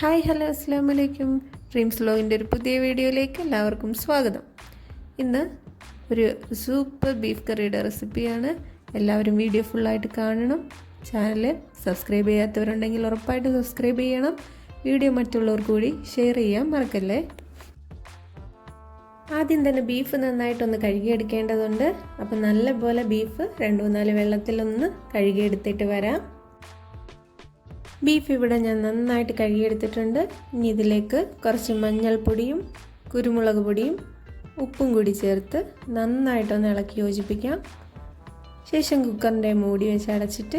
Hi hello അസ്സാം വലൈക്കും. Dreams വ്ലോഗിൻ്റെ ഒരു പുതിയ വീഡിയോയിലേക്ക് എല്ലാവർക്കും സ്വാഗതം. ഇന്ന് ഒരു സൂപ്പർ ബീഫ് കറിയുടെ റെസിപ്പിയാണ്. എല്ലാവരും വീഡിയോ ഫുള്ളായിട്ട് കാണണം. ചാനൽ സബ്സ്ക്രൈബ് ചെയ്യാത്തവരുണ്ടെങ്കിൽ ഉറപ്പായിട്ട് സബ്സ്ക്രൈബ് ചെയ്യണം. വീഡിയോ മറ്റുള്ളവർക്ക് കൂടി ഷെയർ ചെയ്യാൻ മറക്കല്ലേ. ആദ്യം തന്നെ ബീഫ് നന്നായിട്ടൊന്ന് കഴുകിയെടുക്കേണ്ടതുണ്ട്. അപ്പം നല്ലപോലെ ബീഫ് 2-4 വെള്ളത്തിലൊന്ന് കഴുകിയെടുത്തിട്ട് വരാം. ബീഫ് ഇവിടെ ഞാൻ നന്നായിട്ട് കഴുകിയെടുത്തിട്ടുണ്ട്. ഇനി ഇതിലേക്ക് കുറച്ച് മഞ്ഞൾപ്പൊടിയും കുരുമുളക് പൊടിയും ഉപ്പും കൂടി ചേർത്ത് നന്നായിട്ടൊന്ന് ഇളക്കി യോജിപ്പിക്കാം. ശേഷം കുക്കറിൻ്റെ മൂടി വെച്ച് അടച്ചിട്ട്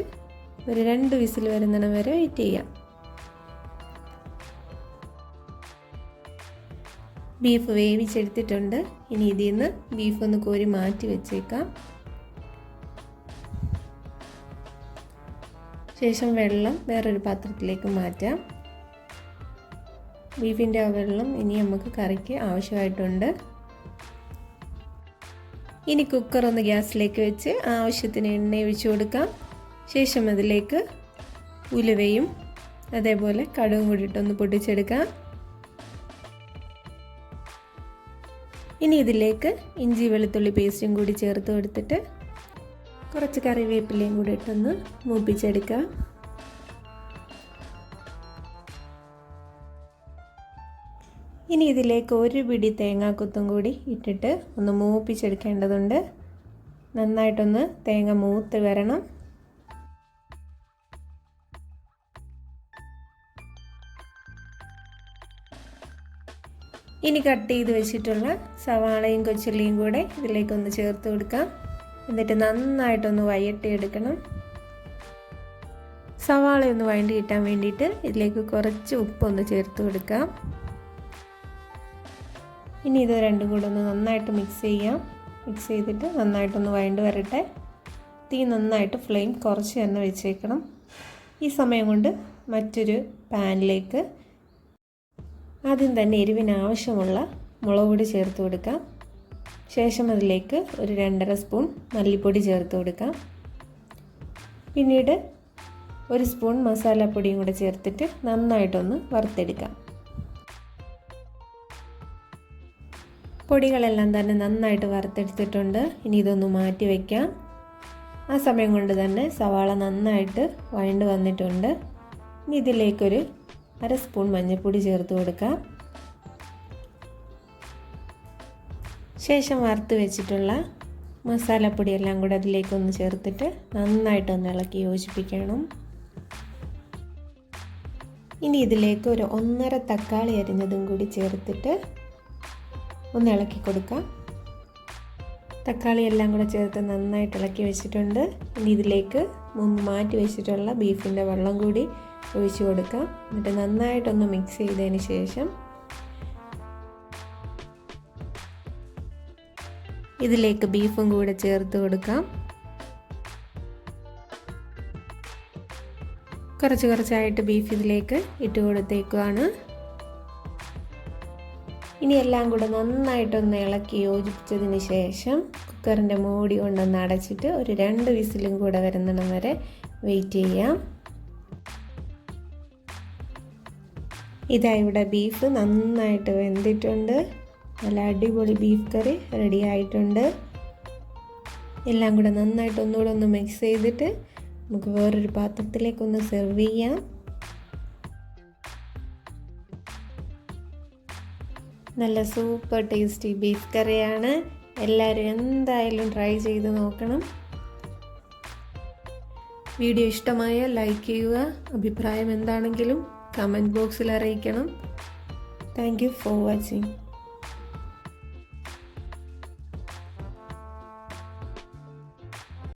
ഒരു 2 വിസിൽ വരുന്നിടം വരെ വെയിറ്റ് ചെയ്യാം. ബീഫ് വേവിച്ചെടുത്തിട്ടുണ്ട്. ഇനി ഇതിൽ നിന്ന് ബീഫ് ഒന്ന് കോരി മാറ്റി വെച്ചേക്കാം. ശേഷം വെള്ളം വേറൊരു പാത്രത്തിലേക്ക് മാറ്റാം. ബീഫിൻ്റെ ആ വെള്ളം ഇനി നമുക്ക് കറിക്ക് ആവശ്യമായിട്ടുണ്ട്. ഇനി കുക്കർ ഒന്ന് ഗ്യാസിലേക്ക് വെച്ച് ആവശ്യത്തിന് എണ്ണ ഒഴിച്ചു കൊടുക്കാം. ശേഷം അതിലേക്ക് ഉലുവയും അതേപോലെ കടുകും കൂടിയിട്ടൊന്ന് പൊട്ടിച്ചെടുക്കാം. ഇനി ഇതിലേക്ക് ഇഞ്ചി വെളുത്തുള്ളി പേസ്റ്റും കൂടി ചേർത്ത് കൊടുത്തിട്ട് കുറച്ച് കറിവേപ്പിലയും കൂടി ഇട്ടൊന്ന് മൂപ്പിച്ചെടുക്കാം. ഇനി ഇതിലേക്ക് ഒരു പിടി തേങ്ങാക്കൊത്തും കൂടി ഇട്ടിട്ട് ഒന്ന് മൂപ്പിച്ചെടുക്കേണ്ടതുണ്ട്. നന്നായിട്ടൊന്ന് തേങ്ങ മൂത്ത് വരണം. ഇനി കട്ട് ചെയ്ത് വെച്ചിട്ടുള്ള സവാളയും കൊച്ചുള്ളിയും കൂടെ ഇതിലേക്കൊന്ന് ചേർത്ത് കൊടുക്കാം. എന്നിട്ട് നന്നായിട്ടൊന്ന് വഴറ്റിയെടുക്കണം. സവാളയൊന്ന് വഴണ്ടി കിട്ടാൻ വേണ്ടിയിട്ട് ഇതിലേക്ക് കുറച്ച് ഉപ്പൊന്ന് ചേർത്ത് കൊടുക്കാം. ഇനി ഇത് രണ്ടും കൂടെ ഒന്ന് നന്നായിട്ട് മിക്സ് ചെയ്യാം. മിക്സ് ചെയ്തിട്ട് നന്നായിട്ടൊന്ന് വഴണ്ട് വരട്ടെ. തീ നന്നായിട്ട് ഫ്ലെയിം കുറച്ച് തന്നെ വെച്ചേക്കണം. ഈ സമയം കൊണ്ട് മറ്റൊരു പാനിലേക്ക് ആദ്യം തന്നെ എരിവിന് ആവശ്യമുള്ള മുളക് പൊടി ചേർത്ത് കൊടുക്കാം. ശേഷം അതിലേക്ക് ഒരു 2.5 സ്പൂൺ മല്ലിപ്പൊടി ചേർത്ത് കൊടുക്കാം. പിന്നീട് 1 സ്പൂൺ മസാലപ്പൊടിയും കൂടെ ചേർത്തിട്ട് നന്നായിട്ടൊന്ന് വറുത്തെടുക്കാം. പൊടികളെല്ലാം തന്നെ നന്നായിട്ട് വറുത്തെടുത്തിട്ടുണ്ട്. ഇനി ഇതൊന്ന് മാറ്റി വയ്ക്കാം. ആ സമയം കൊണ്ട് തന്നെ സവാള നന്നായിട്ട് വഴണ്ട് വന്നിട്ടുണ്ട്. ഇനി ഇതിലേക്കൊരു 1/2 സ്പൂൺ മഞ്ഞൾപ്പൊടി ചേർത്ത് കൊടുക്കാം. ശേഷം വറുത്ത് വെച്ചിട്ടുള്ള മസാലപ്പൊടിയെല്ലാം കൂടെ അതിലേക്കൊന്ന് ചേർത്തിട്ട് നന്നായിട്ടൊന്ന് ഇളക്കി യോജിപ്പിക്കണം. ഇനി ഇതിലേക്ക് ഒരു 1.5 തക്കാളി അരിഞ്ഞതും കൂടി ചേർത്തിട്ട് ഒന്ന് ഇളക്കി കൊടുക്കാം. തക്കാളി എല്ലാം കൂടെ ചേർത്ത് നന്നായിട്ട് ഇളക്കി വെച്ചിട്ടുണ്ട്. ഇനി ഇതിലേക്ക് മുമ്പ് മാറ്റി വെച്ചിട്ടുള്ള ബീഫിൻ്റെ വെള്ളം കൂടി ഒഴിച്ചു കൊടുക്കാം. എന്നിട്ട് നന്നായിട്ടൊന്ന് മിക്സ് ചെയ്തതിന് ശേഷം ഇതിലേക്ക് ബീഫും കൂടെ ചേർത്ത് കൊടുക്കാം. കുറച്ചായിട്ട് ബീഫ് ഇതിലേക്ക് ഇട്ട് കൊടുത്തേക്കുവാണ്. ഇനി എല്ലാം കൂടെ നന്നായിട്ടൊന്ന് ഇളക്കി യോജിപ്പിച്ചതിന് ശേഷം കുക്കറിൻ്റെ മൂടി കൊണ്ടൊന്ന് അടച്ചിട്ട് ഒരു 2 വിസിലും കൂടെ വരുന്നിടം വരെ വെയിറ്റ് ചെയ്യാം. ഇതാ ഇവിടെ ബീഫ് നന്നായിട്ട് വെന്തിട്ടുണ്ട്. നല്ല അടിപൊളി ബീഫ് കറി റെഡി ആയിട്ടുണ്ട്. എല്ലാം കൂടെ നന്നായിട്ട് ഒന്നുകൂടെ ഒന്ന് മിക്സ് ചെയ്തിട്ട് നമുക്ക് വേറൊരു പാത്രത്തിലേക്കൊന്ന് സെർവ് ചെയ്യാം. നല്ല സൂപ്പർ ടേസ്റ്റി ബീഫ് കറിയാണ്. എല്ലാവരും എന്തായാലും ട്രൈ ചെയ്ത് നോക്കണം. വീഡിയോ ഇഷ്ടമായാൽ ലൈക്ക് ചെയ്യുക. അഭിപ്രായം എന്താണെങ്കിലും കമൻറ്റ് ബോക്സിൽ അറിയിക്കണം. Thank you for watching.